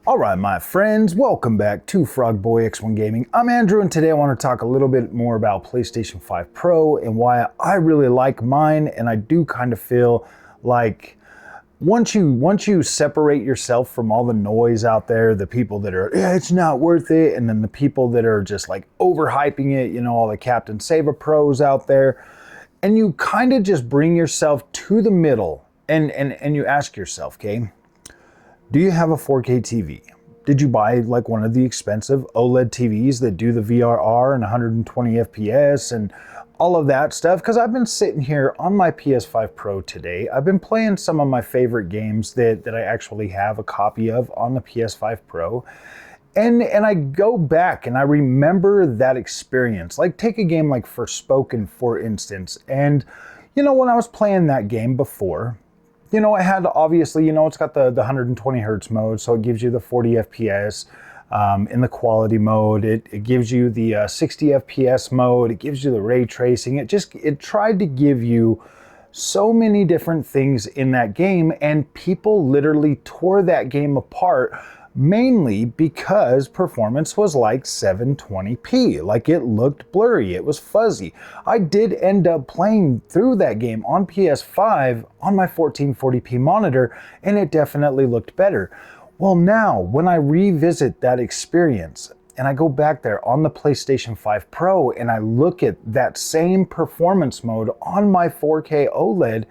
Alright my friends, welcome back to Frogboy X1 Gaming. I'm Andrew and today I want to talk a little bit more about PlayStation 5 Pro and why I really like mine, and I do kind of feel like once you separate yourself from all the noise out there, the people that are, yeah, it's not worth it, and then the people that are just like overhyping it, you know, all the Captain Saver pros out there, and you kind of just bring yourself to the middle and you ask yourself, okay, do you have a 4K TV? Did you buy like one of the expensive OLED TVs that do the VRR and 120 FPS and all of that stuff? Because I've been sitting here on my PS5 Pro today. I've been playing some of my favorite games that I actually have a copy of on the PS5 Pro. And I go back and I remember that experience. Like take a game like Forspoken, for instance. And you know, when I was playing that game before, you know, I had obviously, you know, it's got the 120 hertz mode, so it gives you the 40 FPS in the quality mode. It gives you the 60 FPS mode. It gives you the ray tracing. It tried to give you so many different things in that game, and people literally tore that game apart, mainly because performance was like 720p. Like it looked blurry, it was fuzzy. I did end up playing through that game on PS5 on my 1440p monitor, and it definitely looked better. Well, now when I revisit that experience and I go back there on the PlayStation 5 Pro and I look at that same performance mode on my 4K OLED,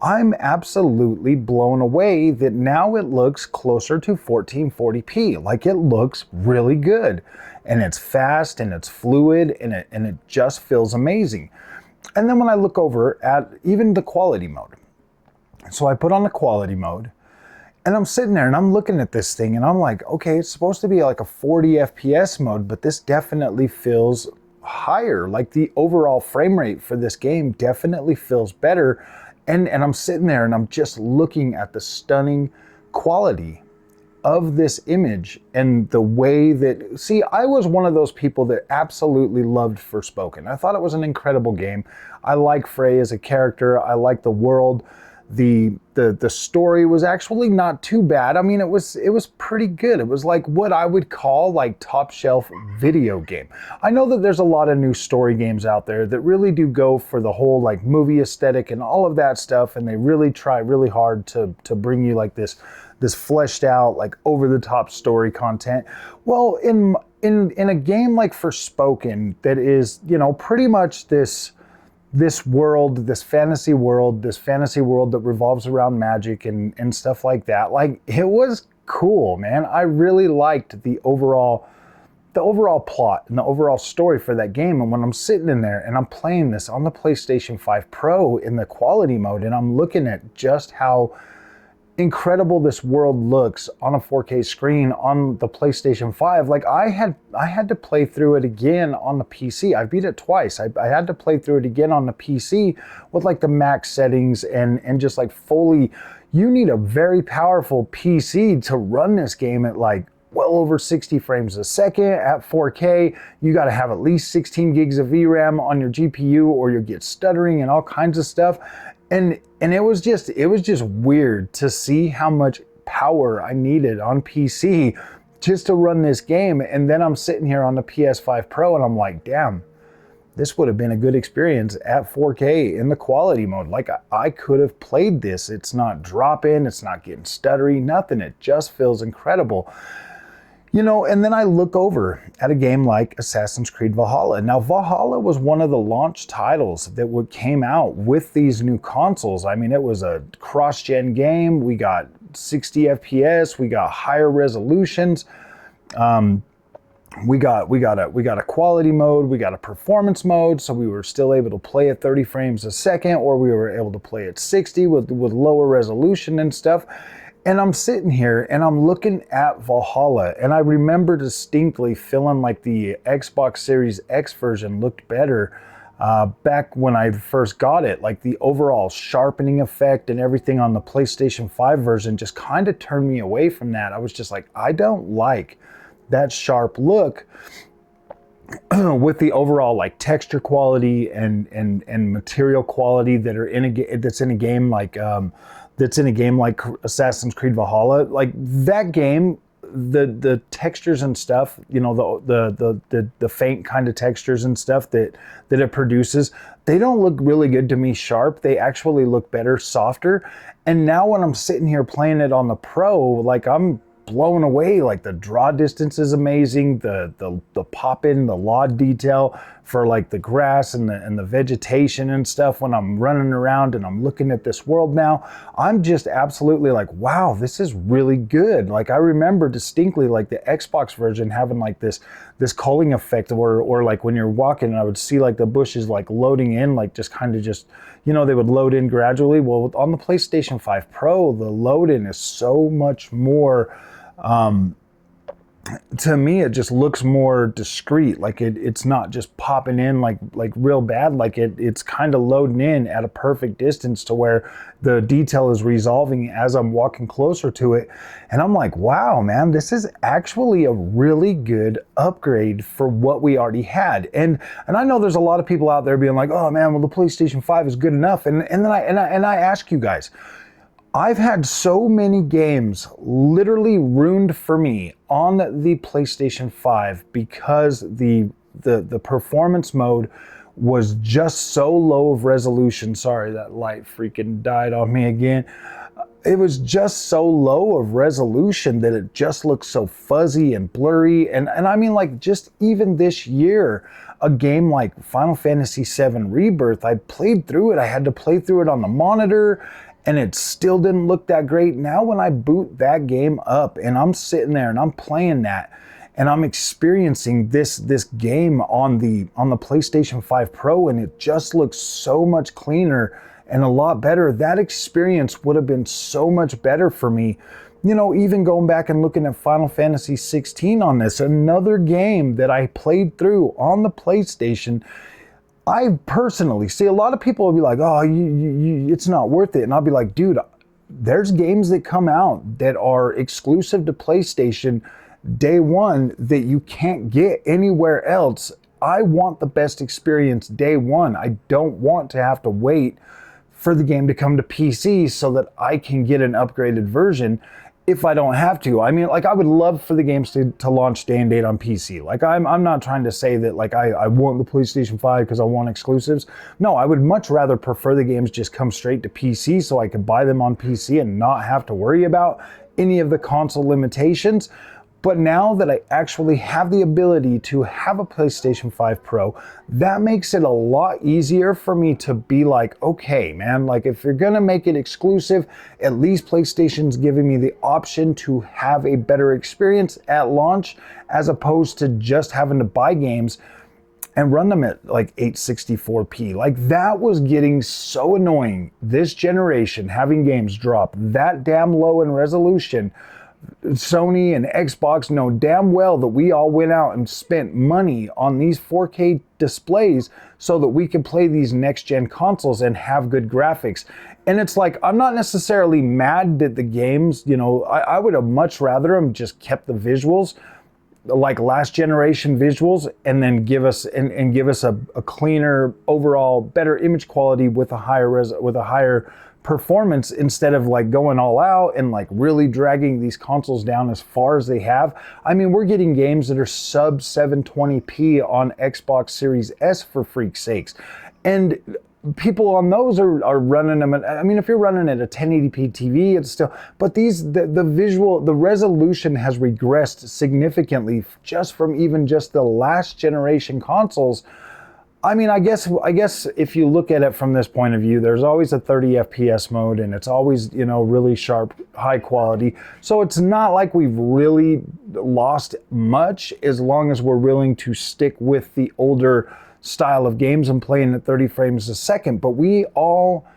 I'm absolutely blown away that now it looks closer to 1440p. Like it looks really good, and it's fast and it's fluid and it just feels amazing. And then when I look over at even the quality mode, so I put on the quality mode and I'm sitting there and I'm looking at this thing and I'm like, okay, it's supposed to be like a 40 FPS mode, but this definitely feels higher. Like the overall frame rate for this game definitely feels better. And I'm sitting there and I'm just looking at the stunning quality of this image and the way that, see, I was one of those people that absolutely loved Forspoken. I thought it was an incredible game. I like Frey as a character. I like the world. The story was actually not too bad. I mean, it was pretty good. It was like what I would call like top shelf video game. I know that there's a lot of new story games out there that really do go for the whole like movie aesthetic and all of that stuff, and they really try really hard to bring you like this fleshed out, like over the top story content. Well, in a game like Forspoken that is, you know, pretty much this world, this fantasy world that revolves around magic and stuff like that. Like it was cool, man. I really liked the overall plot and the overall story for that game. And when I'm sitting in there and I'm playing this on the PlayStation 5 Pro in the quality mode, and I'm looking at just how incredible this world looks on a 4K screen on the PlayStation 5. Like I had to play through it again on the PC. I beat it twice. I had to play through it again on the PC with like the max settings and just like fully, you need a very powerful PC to run this game at like well over 60 frames a second at 4K. You got to have at least 16 gigs of VRAM on your GPU or you'll get stuttering and all kinds of stuff. And it was just weird to see how much power I needed on PC just to run this game. And then I'm sitting here on the PS5 Pro and I'm like, damn, this would have been a good experience at 4K in the quality mode. Like I could have played this. It's not dropping, it's not getting stuttery, nothing. It just feels incredible. You know, and then I look over at a game like Assassin's Creed Valhalla. Now, Valhalla was one of the launch titles that came out with these new consoles. I mean, it was a cross-gen game. We got 60 FPS. We got higher resolutions. We got a quality mode. We got a performance mode. So we were still able to play at 30 frames a second, or we were able to play at 60 with lower resolution and stuff. And I'm sitting here and I'm looking at Valhalla, and I remember distinctly feeling like the Xbox Series X version looked better back when I first got it. Like the overall sharpening effect and everything on the PlayStation 5 version just kind of turned me away from that. I was just like, I don't like that sharp look with the overall like texture quality and material quality that are that's in a game like Assassin's Creed Valhalla. Like that game the textures and stuff, you know, the faint kind of textures and stuff that it produces, they don't look really good to me sharp. They actually look better softer. And now when I'm sitting here playing it on the Pro, like I'm blown away. Like the draw distance is amazing, the pop in, the LOD detail for like the grass and the vegetation and stuff when I'm running around and I'm looking at this world now. I'm just absolutely like, wow, this is really good. Like I remember distinctly like the Xbox version having like this culling effect, or like when you're walking and I would see like the bushes like loading in, like just kind of just, you know, they would load in gradually. Well, on the PlayStation 5 Pro, the load in is so much more, to me, it just looks more discreet. Like it's not just popping in like real bad. Like it's kind of loading in at a perfect distance to where the detail is resolving as I'm walking closer to it. And I'm like, wow, man, this is actually a really good upgrade for what we already had. And I know there's a lot of people out there being like, oh man, well the PlayStation 5 is good enough. And then I ask you guys, I've had so many games literally ruined for me on the PlayStation 5 because the performance mode was just so low of resolution. Sorry, that light freaking died on me again. It was just so low of resolution that it just looks so fuzzy and blurry. And I mean, like, just even this year, a game like Final Fantasy VII Rebirth, I played through it. I had to play through it on the monitor, and it still didn't look that great. Now when I boot that game up and I'm sitting there and I'm playing that and I'm experiencing this game on the PlayStation 5 Pro, and it just looks so much cleaner and a lot better. That experience would have been so much better for me. You know, even going back and looking at Final Fantasy 16 on this, another game that I played through on the PlayStation. I personally see a lot of people will be like, oh, it's not worth it. And I'll be like, dude, there's games that come out that are exclusive to PlayStation day one that you can't get anywhere else. I want the best experience day one. I don't want to have to wait for the game to come to PC so that I can get an upgraded version if I don't have to. I mean, like, I would love for the games to launch day and date on PC. Like, I'm not trying to say that, like, I want the PlayStation 5 because I want exclusives. No, I would much rather prefer the games just come straight to PC so I could buy them on PC and not have to worry about any of the console limitations. But now that I actually have the ability to have a PlayStation 5 Pro, that makes it a lot easier for me to be like, okay, man, like if you're gonna make it exclusive, at least PlayStation's giving me the option to have a better experience at launch, as opposed to just having to buy games and run them at like 864p. Like, that was getting so annoying this generation, having games drop that damn low in resolution. Sony and Xbox know damn well that we all went out and spent money on these 4K displays so that we could play these next-gen consoles and have good graphics. And it's like, I'm not necessarily mad that the games, you know, I would have much rather them just kept the visuals like last generation visuals, and then give us a cleaner overall, better image quality with a higher performance, instead of like going all out and like really dragging these consoles down as far as they have. I mean, we're getting games that are sub 720p on Xbox Series S, for freak's sakes. And people on those are running them at, I mean, if you're running at a 1080p TV, it's still, but the resolution has regressed significantly just from even just the last generation consoles. I mean, I guess if you look at it from this point of view, there's always a 30 FPS mode, and it's always, you know, really sharp, high quality. So it's not like we've really lost much, as long as we're willing to stick with the older style of games and playing at 30 frames a second. But we all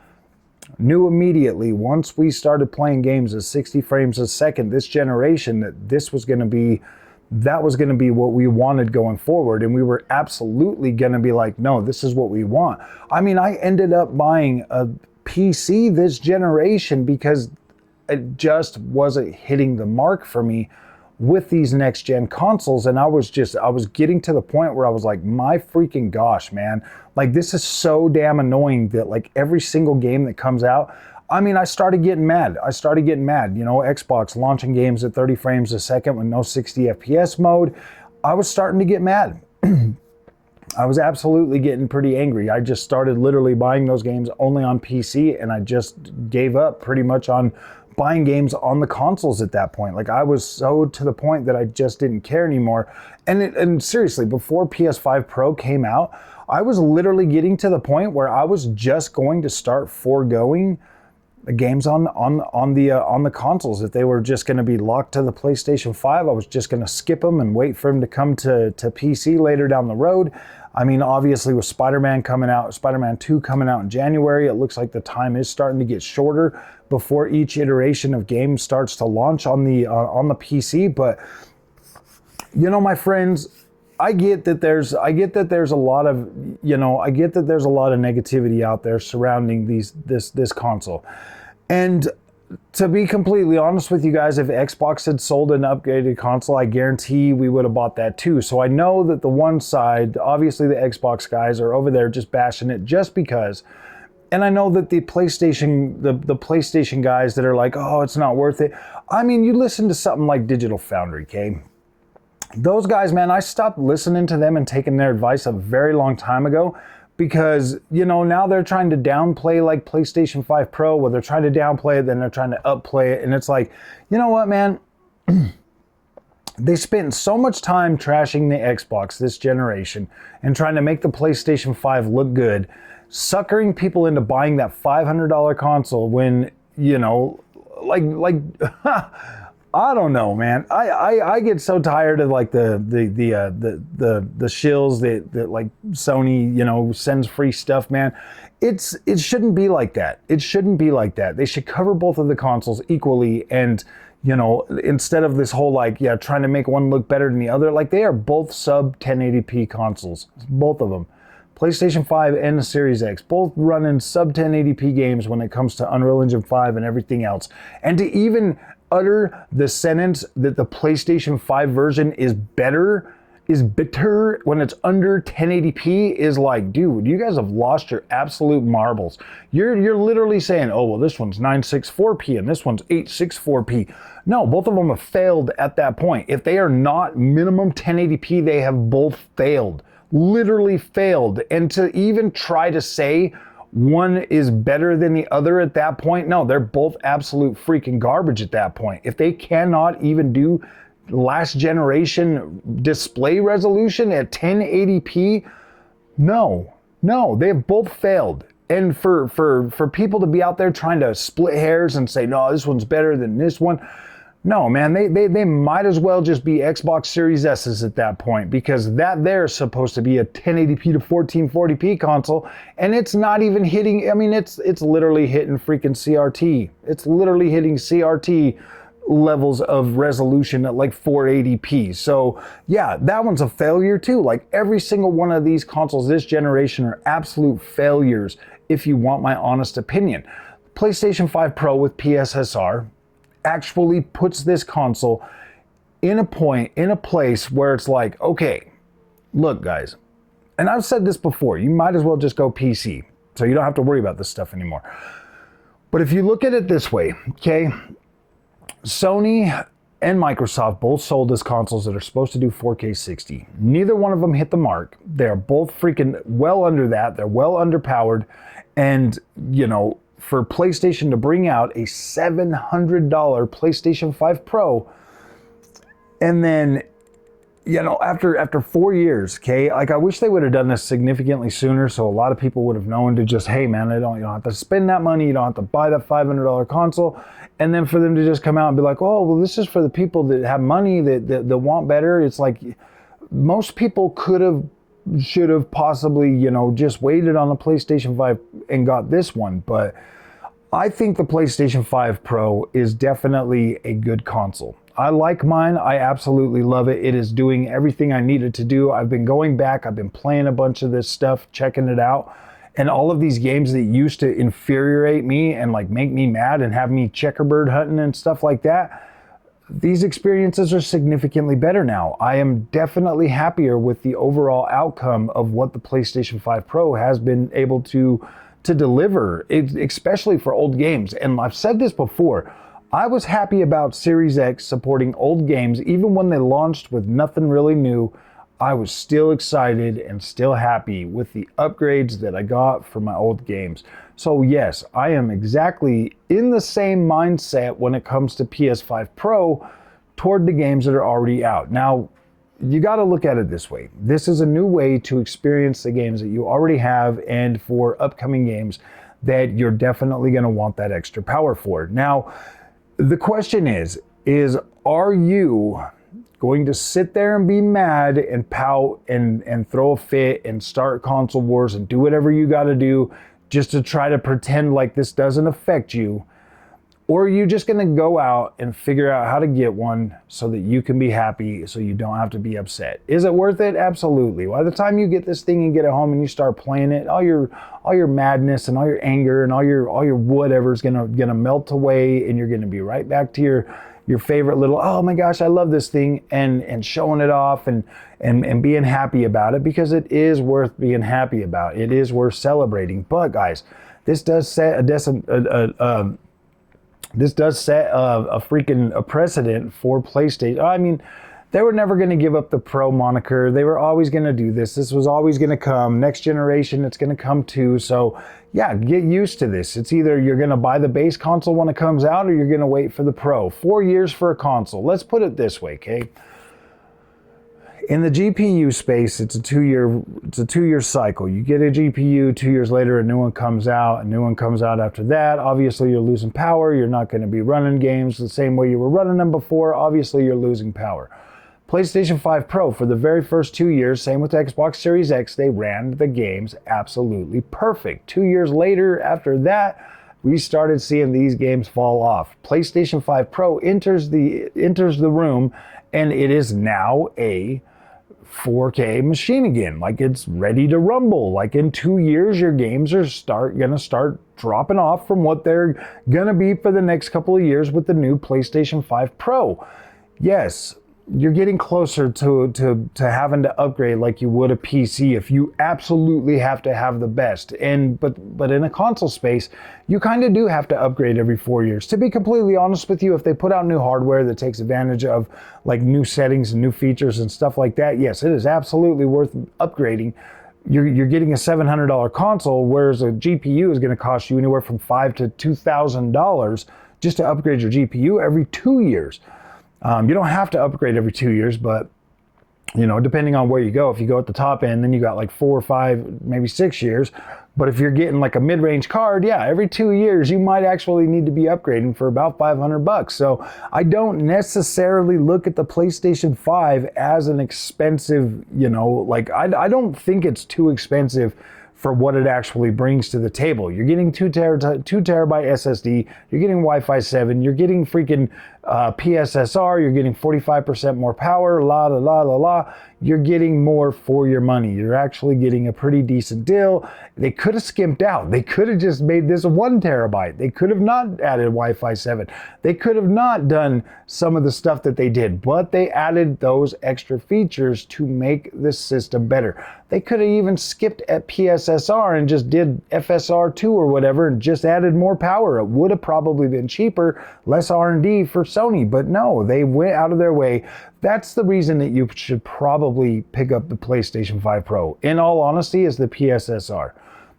knew immediately, once we started playing games at 60 frames a second this generation, that that was going to be what we wanted going forward. And we were absolutely going to be like, no, this is what we want. I mean, I ended up buying a PC this generation because it just wasn't hitting the mark for me with these next gen consoles. And I was getting to the point where I was like, my freaking gosh, man, like, this is so damn annoying that like every single game that comes out, I mean, I started getting mad. You know, Xbox launching games at 30 frames a second with no 60 FPS mode. I was starting to get mad. I was absolutely getting pretty angry. I just started literally buying those games only on PC, and I just gave up pretty much on buying games on the consoles at that point. Like, I was so to the point that I just didn't care anymore. And seriously, before PS5 Pro came out, I was literally getting to the point where I was just going to start foregoing games on the consoles. If they were just going to be locked to the PlayStation 5, I was just going to skip them and wait for them to come to PC later down the road. I mean, obviously with Spider-Man 2 coming out in January, it looks like the time is starting to get shorter before each iteration of game starts to launch on the PC. But you know, my friends, I get that there's a lot of negativity out there surrounding this console. And to be completely honest with you guys, if Xbox had sold an upgraded console, I guarantee we would have bought that too. So I know that the one side, obviously the Xbox guys, are over there just bashing it just because. And I know that the PlayStation guys that are like, oh, it's not worth it. I mean, you listen to something like Digital Foundry, okay? Those guys, man, I stopped listening to them and taking their advice a very long time ago, because, you know, now they're trying to downplay like PlayStation 5 Pro. Well, they're trying to downplay it, then they're trying to upplay it. And it's like, you know what, man? They spent so much time trashing the Xbox this generation and trying to make the PlayStation 5 look good, suckering people into buying that $500 console when, you know, like I don't know, man. I get so tired of like the shills that like Sony, you know, sends free stuff, man. It shouldn't be like that. It shouldn't be like that. They should cover both of the consoles equally, and, you know, instead of this whole like, yeah, trying to make one look better than the other, like they are both sub 1080p consoles, both of them. PlayStation 5 and the Series X, both running sub 1080p games when it comes to Unreal Engine 5 and everything else. And to even utter the sentence that the PlayStation 5 version is better when it's under 1080p is like, dude, you guys have lost your absolute marbles. You're literally saying, oh, well, this one's 964p and this one's 864p. No, both of them have failed at that point. If they are not minimum 1080p, they have both failed. Literally failed. And to even try to say one is better than the other at that point, no, they're both absolute freaking garbage at that point. If they cannot even do last generation display resolution at 1080p, no, they have both failed. And for people to be out there trying to split hairs and say, no, this one's better than this one, no, man, they might as well just be Xbox Series S's at that point, because that there is supposed to be a 1080p to 1440p console, and it's not even hitting, I mean, it's literally hitting freaking CRT. It's literally hitting CRT levels of resolution at like 480p. So yeah, that one's a failure too. Like every single one of these consoles this generation are absolute failures, if you want my honest opinion. PlayStation 5 Pro with PSSR actually puts this console in a place where it's like, okay, look guys, and I've said this before, you might as well just go PC, so you don't have to worry about this stuff anymore. But if you look at it this way, okay, Sony and Microsoft both sold us consoles that are supposed to do 4K 60. Neither one of them hit the mark. They're both freaking well under that. They're well underpowered. And, you know, for PlayStation to bring out a $700 PlayStation 5 Pro, and then, you know, after 4 years, okay, like I wish they would have done this significantly sooner, so a lot of people would have known to just, hey man, you don't have to spend that money, you don't have to buy that $500 console, and then for them to just come out and be like, oh, well, this is for the people that have money, that want better. It's like, most people should have possibly, you know, just waited on the PlayStation 5 and got this one. But I think the PlayStation 5 Pro is definitely a good console. I like mine. I absolutely love it. It is doing everything I needed to do. I've been going back. I've been playing a bunch of this stuff, checking it out. And all of these games that used to infuriate me and like make me mad and have me checkerbird hunting and stuff like that, these experiences are significantly better now. I am definitely happier with the overall outcome of what the PlayStation 5 Pro has been able to to deliver, especially for old games. And I've said this before, I was happy about Series X supporting old games. Even when they launched with nothing really new, I was still excited and still happy with the upgrades that I got for my old games. So yes, I am exactly in the same mindset when it comes to PS5 Pro toward the games that are already out. Now, you got to look at it this way. This is a new way to experience the games that you already have, and for upcoming games that you're definitely going to want that extra power for. Now, the question is are you going to sit there and be mad and pout and throw a fit and start console wars and do whatever you got to do just to try to pretend like this doesn't affect you? Or are you just going to go out and figure out how to get one so that you can be happy, so you don't have to be upset? Is it worth it? Absolutely. By the time you get this thing and get it home and you start playing it, all your madness and all your anger and all your whatever is gonna melt away, and you're gonna be right back to your favorite little, oh my gosh, I love this thing, and showing it off and being happy about it, because it is worth being happy about. It is worth celebrating. But guys, this does set a freaking precedent for PlayStation. I mean, they were never going to give up the Pro moniker. They were always going to do this. This was always going to come. Next generation, it's going to come too. So yeah, get used to this. It's either you're going to buy the base console when it comes out, or you're going to wait for the Pro. 4 years for a console. Let's put it this way, okay? In the GPU space, it's a two-year cycle. You get a GPU, 2 years later, a new one comes out, after that. Obviously, you're losing power. You're not going to be running games the same way you were running them before. Obviously, you're losing power. PlayStation 5 Pro, for the very first 2 years, same with Xbox Series X, they ran the games absolutely perfect. 2 years later, after that, we started seeing these games fall off. PlayStation 5 Pro enters the room, and it is now a 4K machine again. Like, it's ready to rumble. Like, in 2 years, your games are gonna start dropping off from what they're gonna be for the next couple of years with the new PlayStation 5 Pro. Yes, you're getting closer to having to upgrade like you would a PC if you absolutely have to have the best. But in a console space, you kind of do have to upgrade every 4 years. To be completely honest with you, if they put out new hardware that takes advantage of like new settings and new features and stuff like that, yes, it is absolutely worth upgrading. You're getting a $700 console, whereas a GPU is going to cost you anywhere from $5,000 to $2,000 just to upgrade your GPU every 2 years. You don't have to upgrade every 2 years, but you know, depending on where you go, if you go at the top end, then you got like 4 or 5, maybe 6 years. But if you're getting like a mid-range card, yeah, every 2 years, you might actually need to be upgrading for about $500. So I don't necessarily look at the PlayStation 5 as an expensive, you know, like I don't think it's too expensive for what it actually brings to the table. You're getting 2 terabyte SSD, you're getting Wi-Fi 7, you're getting freaking PSSR, you're getting 45% more power, you're getting more for your money. You're actually getting a pretty decent deal. They could have skimped out. They could have just made this 1 terabyte. They could have not added Wi-Fi 7. They could have not done some of the stuff that they did, but they added those extra features to make the system better. They could have even skipped at PSSR and just did FSR2 or whatever and just added more power. It would have probably been cheaper, less R&D for Sony, but no, they went out of their way. That's the reason that you should probably pick up the PlayStation 5 Pro. In all honesty, is the PSSR.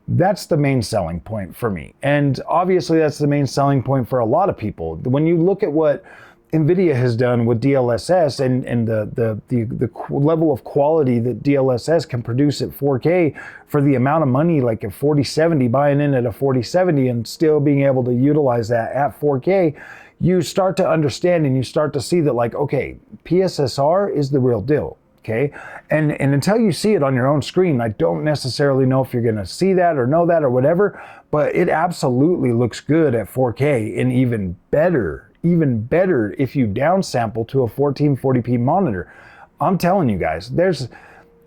That's the main selling point for me. And obviously that's the main selling point for a lot of people. When you look at what NVIDIA has done with DLSS and the level of quality that DLSS can produce at 4K for the amount of money, like a 4070, buying in at a 4070 and still being able to utilize that at 4K, you start to understand and you start to see that, like, okay, PSSR is the real deal. Okay, and until you see it on your own screen, I don't necessarily know if you're going to see that or know that or whatever, but it absolutely looks good at 4K, and even better if you downsample to a 1440p monitor. I'm telling you guys,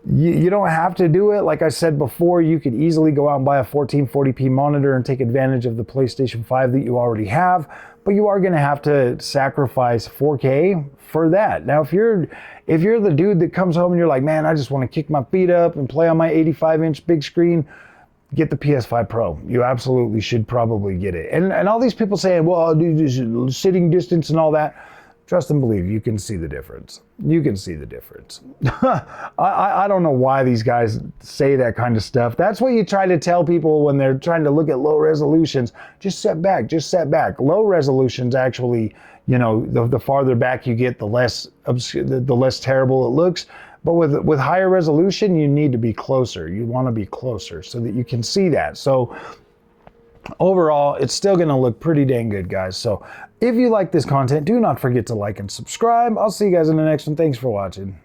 you don't have to do it. Like I said before, you could easily go out and buy a 1440p monitor and take advantage of the PlayStation 5 that you already have, but you are going to have to sacrifice 4K for that. Now, if you're the dude that comes home and you're like, man, I just want to kick my feet up and play on my 85-inch big screen, get the PS5 Pro. You absolutely should probably get it. And all these people saying, well, I'll do this sitting distance and all that. Trust and believe, you can see the difference. You can see the difference. I don't know why these guys say that kind of stuff. That's what you try to tell people when they're trying to look at low resolutions. Just set back, just set back. Low resolutions actually, you know, the farther back you get, the less terrible it looks. But with higher resolution, you need to be closer. You want to be closer so that you can see that. So overall, it's still going to look pretty dang good, guys. So if you like this content, do not forget to like and subscribe. I'll see you guys in the next one. Thanks for watching.